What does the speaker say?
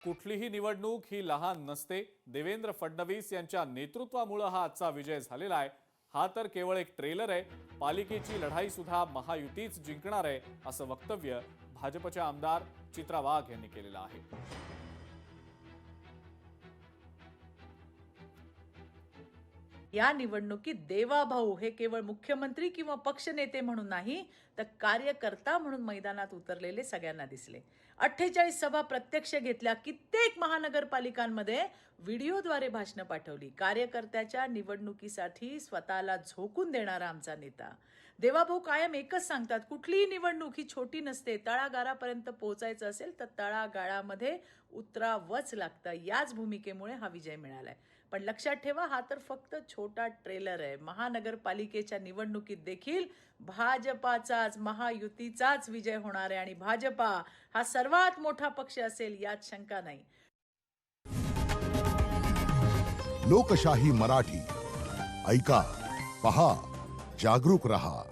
कुठलीही निवडणूक ही लहान नसते। देवेंद्र फडणवीस यांच्या नेतृत्वामुळे हा आजचा विजय झालेला आहे। हा तर केवळ एक ट्रेलर आहे। पालिकेची लढाई सुद्धा महायुतीच जिंकणार आहे असं वक्तव्य भाजपच्या आमदार चित्रा वाघ यांनी केलेलं आहे। या निवडणुकीत देवाभाऊ हे केवळ मुख्यमंत्री किंवा पक्षनेते म्हणून नाही तर कार्यकर्ता म्हणून मैदानात उतरलेले सगळ्यांना दिसले। 48 सभा प्रत्यक्ष घेतल्या, कित्येक महानगरपालिकांमध्ये व्हिडिओद्वारे भाषण पाठवली। कार्यकर्त्याच्या निवडणुकीसाठी स्वतःला झोकून देणारा आमचा नेता देवाभाऊ कायम एकच सांगतात, कुठलीही निवडणूक ही छोटी नसते। तळागाळापर्यंत पोहोचायचं असेल तर तळागाळामध्ये उतरावंच लागतं। याच भूमिकेमुळे हा विजय मिळालाय। पण लक्षात ठेवा, हा तर फक्त छोटा ट्रेलर आहे। महानगरपालिकेच्या निवडणुकीत देखील भाजपाचाच, महायुतीचाच विजय होणार आहे आणि भाजपा हा सर्वात मोठा पक्ष असेल यात शंका नाही। लोकशाही मराठी ऐका, पहा, जागरूक रहा।